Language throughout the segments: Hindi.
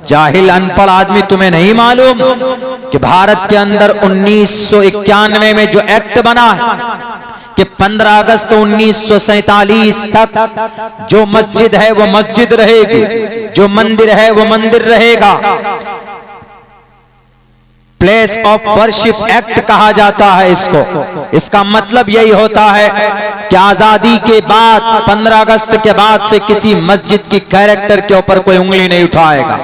जाहिल अनपढ़ आदमी, तुम्हें नहीं मालूम कि भारत के अंदर 1991 में जो एक्ट बना है कि 15 अगस्त 1947 तक जो मस्जिद है वो मस्जिद रहेगी, जो मंदिर है वो मंदिर रहेगा। प्लेस ऑफ वर्शिप एक्ट कहा जाता है इसको। इसका मतलब यही होता है कि आजादी के बाद 15 अगस्त के बाद से किसी मस्जिद की कैरेक्टर के ऊपर कोई उंगली नहीं उठाएगा।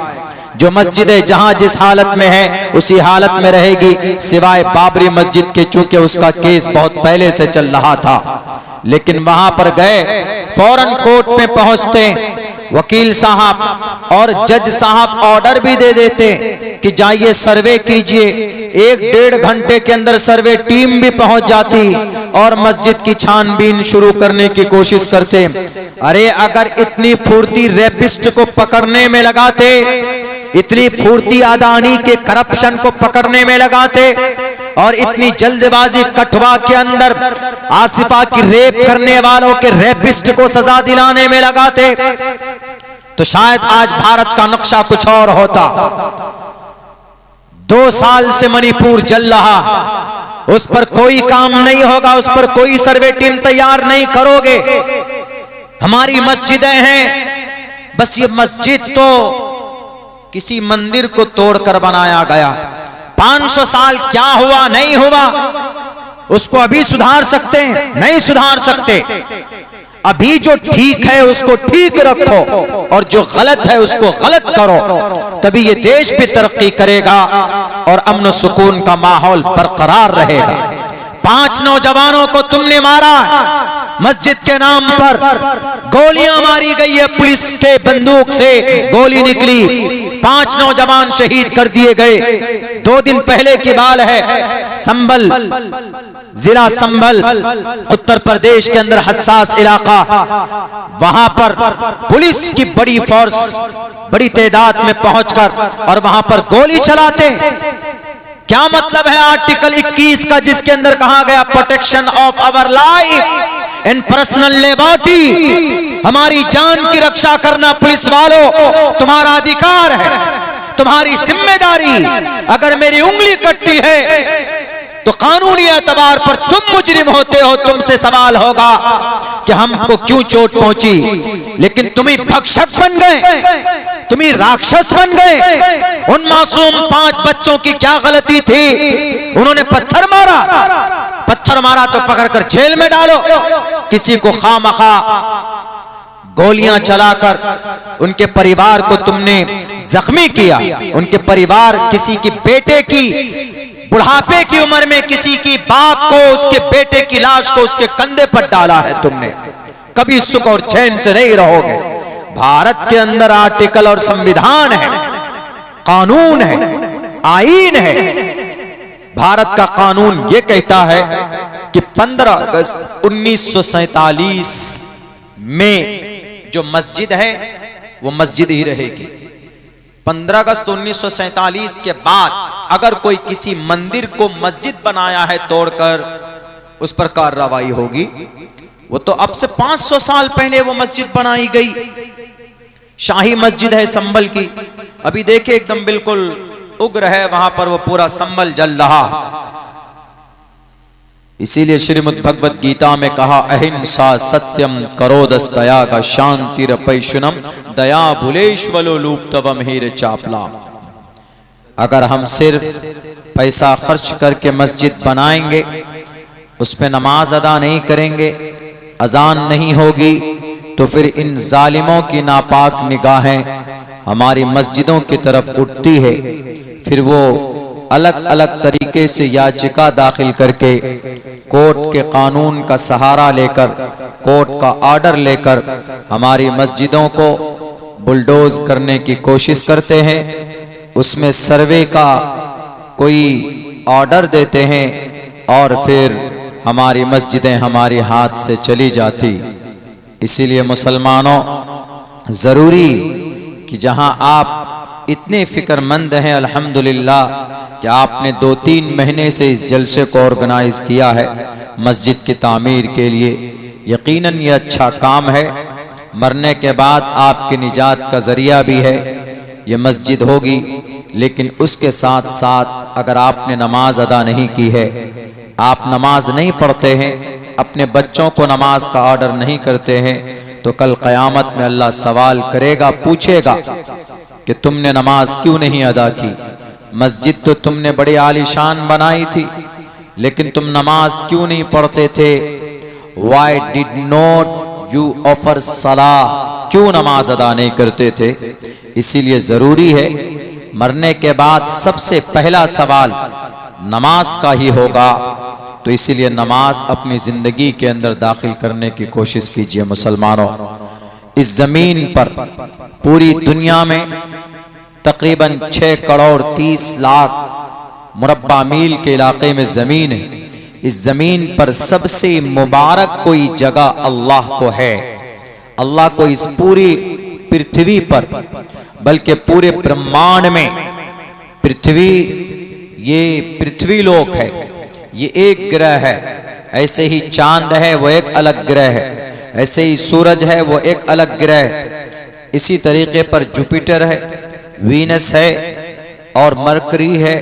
जो मस्जिदें जहां जिस हालत में है उसी हालत में रहेगी, सिवाय बाबरी मस्जिद के, चूंकि उसका केस बहुत पहले से चल रहा था। लेकिन वहां पर गए, फौरन कोर्ट में पहुंचते, वकील साहब और जज साहब ऑर्डर भी दे देते कि जाइए सर्वे कीजिए। 1-1.5 घंटे के अंदर सर्वे टीम भी पहुंच जाती और मस्जिद की छानबीन शुरू करने की कोशिश करते। अरे अगर इतनी फुर्ती रेपिस्ट को पकड़ने में लगाते, इतनी फुर्ती अदानी के करप्शन को पकड़ने में लगाते और इतनी जल्दबाजी कठवा के अंदर आसिफा की रेप करने वालों के रेपिस्ट को सजा दिलाने में लगाते, तो शायद आज भारत का नक्शा कुछ और होता। 2 साल से मणिपुर जल रहा, उस पर कोई काम नहीं होगा, उस पर कोई सर्वे टीम तैयार नहीं करोगे। हमारी मस्जिदें हैं, बस ये मस्जिद तो किसी मंदिर को तोड़कर बनाया गया। 500 साल क्या हुआ नहीं हुआ उसको अभी सुधार सकते हैं? नहीं सुधार सकते। अभी जो ठीक है उसको ठीक रखो और जो गलत है उसको गलत करो, तभी ये देश भी तरक्की करेगा और अमन सुकून का माहौल बरकरार रहेगा। 5 नौजवानों को तुमने मारा, मस्जिद के नाम पर गोलियां मारी गई है, पुलिस के बंदूक से गोली निकली, 5 नौजवान शहीद कर दिए गए। 2 दिन पहले की बात है, संभल जिला संभल उत्तर प्रदेश के अंदर हसास इलाका, वहां पर पुलिस की बड़ी फोर्स बड़ी तादाद में पहुंचकर और वहां पर गोली चलाते। क्या मतलब है आर्टिकल 21 का, जिसके अंदर कहा गया protection of our life and personal liberty, हमारी जान की रक्षा करना पुलिस वालों तुम्हारा अधिकार है, तुम्हारी जिम्मेदारी। अगर मेरी उंगली कटती है तो कानूनी एतबार पर तुम मुजरिम होते हो, तुमसे सवाल होगा कि हमको क्यों चोट पहुंची। लेकिन तुम ही भक्षक बन गए, तुम ही राक्षस बन गए। उन मासूम 5 बच्चों की क्या गलती थी? उन्होंने पत्थर मारा तो पकड़कर जेल में डालो। किसी को खामखा गोलियां चलाकर उनके परिवार को तुमने जख्मी किया। उनके परिवार, किसी की बेटे की बुढ़ापे की उम्र में किसी की बाप को, उसके बेटे की लाश को उसके कंधे पर डाला है तुमने। कभी सुख और चैन से नहीं रहोगे। भारत के अंदर आर्टिकल और संविधान है, कानून है, आईन है। भारत का कानून यह कहता है कि 15 अगस्त 1947 में जो मस्जिद है वो मस्जिद ही रहेगी। 15 अगस्त 1947 के बाद अगर कोई किसी मंदिर को मस्जिद बनाया है तोड़कर, उस पर कार्रवाई होगी। वो तो अब से 500 साल पहले वो मस्जिद बनाई गई, शाही मस्जिद है संभल की। अभी देखे एकदम बिल्कुल उग्र है वहां पर, वो पूरा संभल जल रहा। इसीलिए श्रीमद् भगवत गीता में कहा, अहिंसा सत्यम करोदस दया का शांतिरपैशुनम दया भुलेश्वलो लूप्तवम हीर चापला। अगर हम सिर्फ पैसा खर्च करके मस्जिद बनाएंगे, उस पे नमाज अदा नहीं करेंगे, अजान नहीं होगी, तो फिर इन जालिमों की नापाक निगाहें हमारी मस्जिदों की तरफ उठती है। फिर वो अलग अलग तरीके से याचिका दाखिल करके कोर्ट के कानून का सहारा लेकर, कोर्ट का ऑर्डर लेकर हमारी मस्जिदों को बुलडोज करने की कोशिश करते हैं। उसमें सर्वे का कोई ऑर्डर देते हैं और फिर हमारी मस्जिदें हमारे हाथ से चली जाती। इसीलिए मुसलमानों, जरूरी कि जहां आप इतने फिक्रमंद हैं अल्हम्दुलिल्लाह कि आपने 2-3 महीने से इस जलसे को ऑर्गेनाइज किया है मस्जिद की तामीर के लिए, यकीनन ये अच्छा काम है। मरने के बाद आपकी निजात का जरिया भी है। ये मस्जिद होगी, लेकिन उसके साथ साथ अगर आपने नमाज अदा नहीं की है, आप नमाज नहीं पढ़ते हैं, अपने बच्चों को नमाज का ऑर्डर नहीं करते हैं, तो कल क़यामत में अल्लाह सवाल करेगा, पूछेगा कि तुमने नमाज क्यों नहीं अदा की। मस्जिद तो तुमने बड़ी आलीशान बनाई थी, लेकिन तुम नमाज क्यों नहीं पढ़ते थे। Why did not you offer सलाह, क्यों नमाज अदा नहीं करते थे। इसीलिए जरूरी है, मरने के बाद सबसे पहला सवाल नमाज का ही होगा। तो इसीलिए नमाज अपनी जिंदगी के अंदर दाखिल करने की कोशिश कीजिए। मुसलमानों, इस जमीन पर पूरी दुनिया में तकरीबन 6 करोड़ 30 लाख मुरब्बा मील के इलाके में जमीन है। इस जमीन पर सबसे मुबारक कोई जगह अल्लाह को है। अल्लाह को इस पूरी पृथ्वी पर, बल्कि पूरे ब्रह्मांड में, पृथ्वी ये पृथ्वी लोक है, ये एक ग्रह है। ऐसे ही चांद है, वो एक अलग ग्रह है। ऐसे ही सूरज है, वो एक अलग ग्रह है। इसी तरीके पर जुपिटर है, वीनस है और मरकरी है,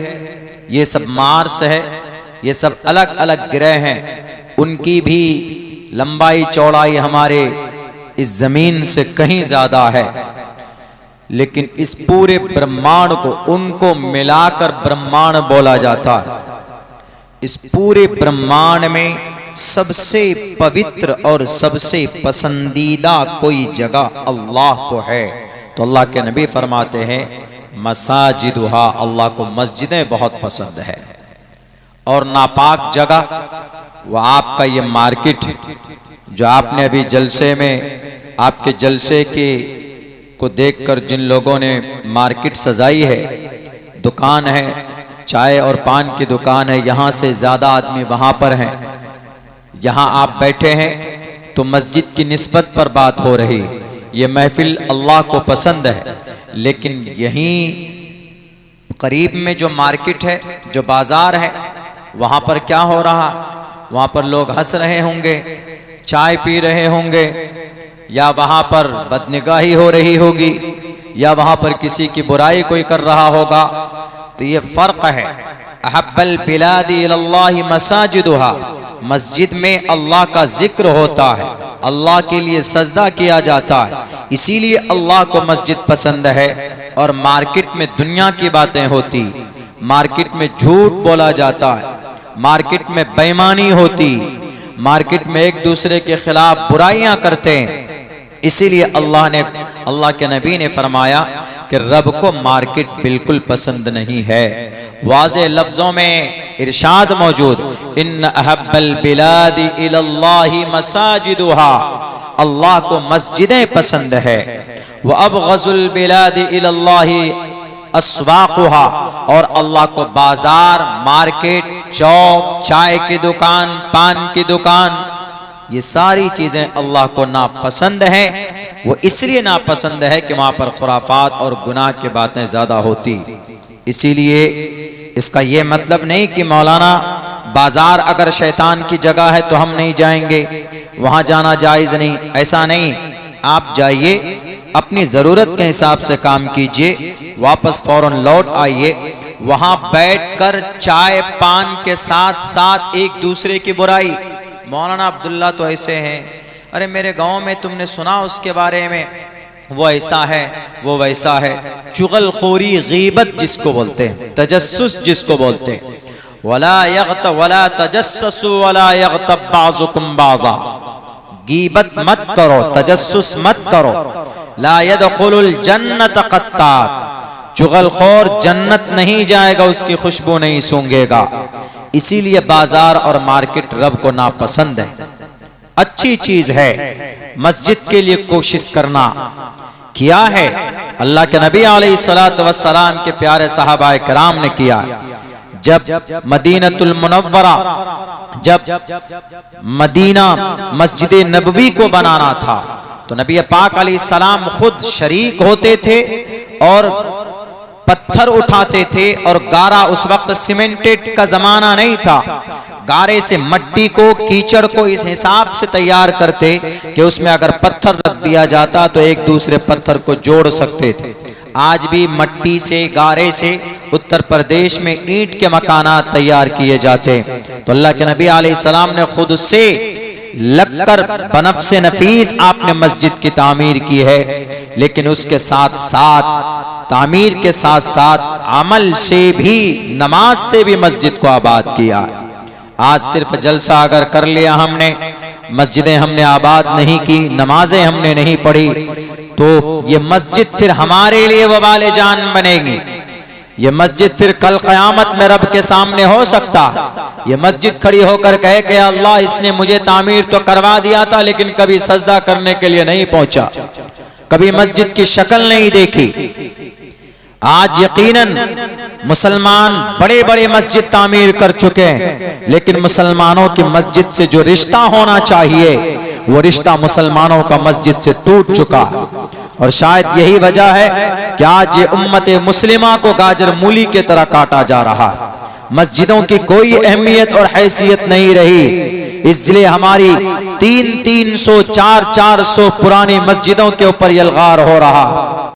ये सब मार्स है, ये सब अलग अलग ग्रह हैं। उनकी भी लंबाई चौड़ाई हमारे इस जमीन से कहीं ज्यादा है, लेकिन इस पूरे ब्रह्मांड को, उनको मिलाकर ब्रह्मांड बोला जाता है। इस पूरे ब्रह्मांड में सबसे पवित्र और सबसे पसंदीदा कोई जगह अल्लाह को है। तो अल्लाह के नबी फरमाते हैं, मसाजिदुहा, अल्लाह को मस्जिदें बहुत पसंद है। और नापाक जगह वो आपका ये मार्केट, जो आपने अभी जलसे में, आपके जलसे के को देखकर जिन लोगों ने मार्केट सजाई है, दुकान है, चाय और पान की दुकान है, यहाँ से ज्यादा आदमी वहाँ पर हैं। यहाँ आप बैठे हैं तो मस्जिद की निस्बत पर बात हो रही। ये महफिल अल्लाह को पसंद है, लेकिन यहीं करीब में जो मार्केट है, जो बाजार है, वहाँ पर क्या हो रहा, वहाँ पर लोग हंस रहे होंगे, चाय पी रहे होंगे, या वहाँ पर बदनिगाही हो रही होगी, या वहाँ पर किसी की बुराई कोई कर रहा होगा। तो ये फर्क है। अहब्बल बिलादी इलल्लाहि मसाजिदुहा, मस्जिद में अल्लाह का जिक्र होता है, अल्लाह के लिए सजदा किया जाता है, इसीलिए अल्लाह को मस्जिद पसंद है। और मार्केट में दुनिया की बातें होती, मार्केट में झूठ बोला जाता है, मार्केट में बेईमानी होती, मार्केट में एक दूसरे के खिलाफ बुराइयां करते हैं। इसीलिए अल्लाह के नबी ने फरमाया कि रब को मार्केट बिल्कुल पसंद नहीं है। वाज़े लफ्जों में इरशाद मौजूद, इन्न अहब्बल बिलादी इलल्लाहि मसाजिदुहा, अल्लाह को मस्जिदें पसंद है। व अबग़ज़ुल बिलादी इलल्लाहि अस्वाक़ुहा, और अल्लाह को बाजार, मार्केट, चौक, चाय की दुकान, पान की दुकान, ये सारी चीजें अल्लाह को नापसंद है। वो इसलिए नापसंद है कि वहां पर खुराफात और गुनाह की बातें ज्यादा होती। इसीलिए इसका ये मतलब नहीं कि मौलाना बाजार अगर शैतान की जगह है तो हम नहीं जाएंगे, वहां जाना जायज नहीं, ऐसा नहीं। आप जाइए, अपनी जरूरत के हिसाब से काम कीजिए, वापस फौरन लौट आइए। वहां बैठकर चाय पान के साथ साथ एक दूसरे की बुराई, मौलाना अब्दुल्ला तो ऐसे हैं, अरे मेरे गांव में तुमने सुना उसके बारे में, वो ऐसा है, वो वैसा है। चुगलखोरी, गीबत जिसको बोलते हैं, तजस्सुस जिसको बोलते हैं, वला तजस्ससु वला यग़तब बाज़ुकुम बाज़ा, गीबत मत करो, तजस्सुस मत करो। ला यदखुलुल जन्नत क़त्तात, चुगलखोर जन्नत नहीं जाएगा, उसकी खुशबू नहीं सूंघेगा। इसीलिए बाजार और मार्केट रब को नापसंद है। अच्छी चीज है मस्जिद के लिए कोशिश करना, किया है अल्लाह के नबी अलैहिस्सलातु वस्सलाम के प्यारे सहाबाए किराम ने किया। जब मदीनतुल मुनव्वरा, जब मदीना मस्जिद नबवी को बनाना था, तो नबी पाक अलैहिस्सलाम खुद शरीक होते थे और पत्थर उठाते थे। और गारा, उस वक्त सीमेंटेड का जमाना नहीं था, गारे से मट्टी को, कीचड़ को इस हिसाब से तैयार करते कि उसमें अगर पत्थर रख दिया जाता तो एक दूसरे पत्थर को जोड़ सकते थे। आज भी मट्टी से, गारे से उत्तर प्रदेश में ईंट के मकानात तैयार किए जाते। तो अल्लाह के नबी अलैहिस्सलाम ने खुद से लगकर बनफ्से नफीस आपने मस्जिद की तामीर की है, लेकिन उसके साथ साथ तामीर के साथ साथ अमल से भी, नमाज से भी मस्जिद को आबाद किया। आज सिर्फ जलसा अगर कर लिया हमने, मस्जिदें हमने आबाद नहीं की, नमाजें हमने नहीं पढ़ी, तो ये मस्जिद फिर हमारे लिए वबाले जान बनेगी। ये मस्जिद फिर कल क़यामत में रब के सामने हो सकता। ये मस्जिद खड़ी होकर कहे कि अल्लाह इसने मुझे तामीर तो करवा दिया था, लेकिन कभी सजदा करने के लिए नहीं पहुंचा, कभी मस्जिद की शक्ल नहीं देखी। आज यकीनन मुसलमान बड़े बड़े मस्जिद तामीर कर चुके हैं, लेकिन मुसलमानों की मस्जिद से जो रिश्ता होना चाहिए वो रिश्ता मुसलमानों का मस्जिद से टूट चुका। और शायद यही वजह है कि आज ये उम्मत मुस्लिमा को गाजर मूली के तरह काटा जा रहा। मस्जिदों की कोई अहमियत और हैसियत नहीं रही, इसलिए हमारी 300-400 पुरानी मस्जिदों के ऊपर यलगार हो रहा।